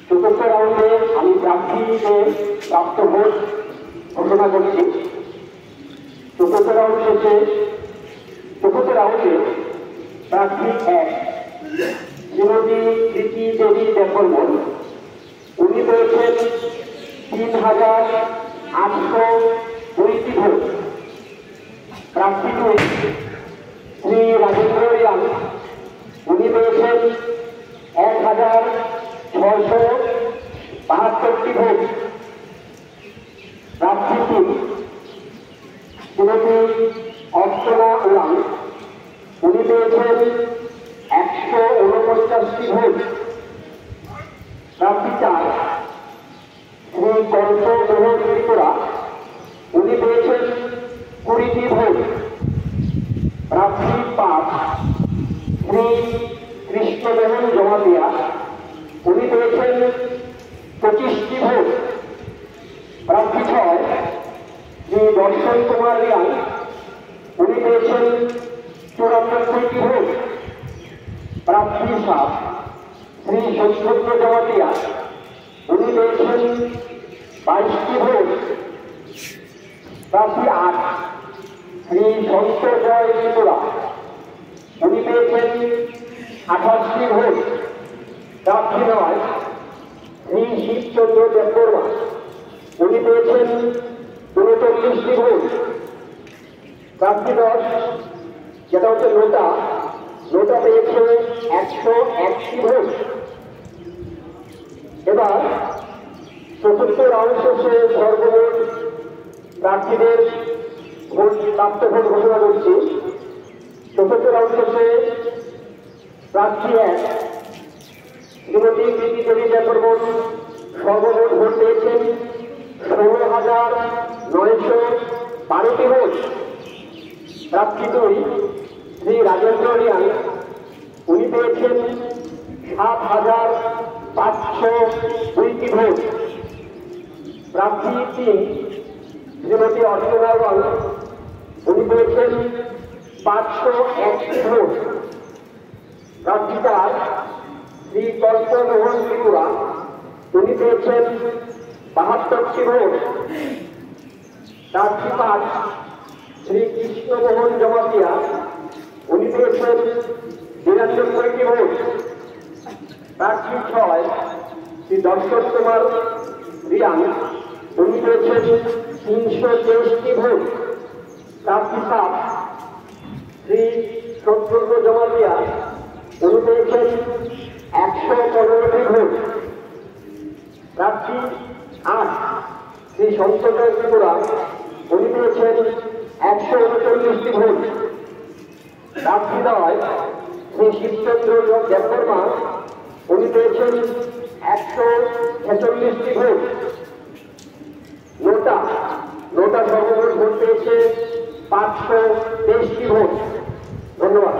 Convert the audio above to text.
চতুর্থ রাউন্ডে আমি প্রার্থীদের প্রাপ্ত ভোট ঘোষণা করছি। চতুর্থ রাউন্ডে প্রার্থী 1 শ্রীমতী প্রীতি দেবী দেববর্মন, উনি পেয়েছেন ৩,৮২টি ভোট। প্রার্থী 2 শ্রী রাজেন্দ্র রিয়াং, উনি পেয়েছেন ১,৬৭২টি ভোট। প্রার্থী 3 শ্রীমতী অর্চনা ওরাং, উনি পেয়েছেন ১৪৯টি ভোট। প্রার্থী 4 শ্রী কণ্ঠমোহন ত্রিপুরা, উনি পেয়েছেন 20টি ভোট। প্রার্থী 5 শ্রী কৃষ্ণমোহন জমাতিয়া, উনি পেয়েছেন 25টি ভোট। প্রার্থী 6 শ্রী দর্শন কুমার রিয়াং, উনি পেয়েছেন 94টি ভোট। প্রার্থী 7 শ্রী সত্যব্রত জমাতিয়া, উনি পেয়েছেন 22টি ভোট। প্রার্থী 8 শ্রী শঙ্কর জয় ত্রিপুরা, উনি পেয়েছেন 28টি ভোট। প্রার্থী 9 শ্রী শিবচন্দ্র দেববর্মা, উনি পেয়েছেন 39টি ভোট। প্রার্থী 10 যেটা হচ্ছে নোটা পেয়েছে 101টি ভোট। এবার চতুর্থ রাউন্ড শেষে সর্বমোট প্রার্থীদের প্রাপ্ত ভোট ঘোষণা করছি। চতুর্থ রাউন্ড শেষে প্রার্থী 1 শ্রীমতী প্রীতি দেবী দেববর্মন সর্বমোট ভোট পেয়েছেন 16,912টি ভোট। প্রার্থী 2 শ্রী রাজেন্দ্র রিয়াং, উনি পেয়েছেন 7,502টি ভোট। প্রার্থী 3 শ্রীমতী অর্চনা ওরাং, উনি পেয়েছেন 501টি ভোট। প্রার্থী 4 শ্রী কল্পমোহন ত্রিপুরা, উনি পেয়েছেন 72টি ভোট। প্রার্থী 5 শ্রী কৃষ্ণমোহন জমাতিয়া, উনি পেয়েছেন 92টি ভোট। প্রার্থী 6 শ্রী দর্শন কুমার রিয়াং, উনি পেয়েছেন 323টি ভোট। প্রার্থী 7 শ্রী সত্যব্রত জমাতিয়া, উনি পেয়েছেন 115টি ভোট। প্রার্থী 8 শ্রী শঙ্কর জয় ত্রিপুরা, উনি পেয়েছেন 139টি ভোট। প্রার্থী 9 শ্রী শিবচন্দ্র দেববর্মা, উনি পেয়েছেন 146টি ভোট। নোটা সর্বমোট ভোট পেয়েছে 523টি ভোট। ধন্যবাদ।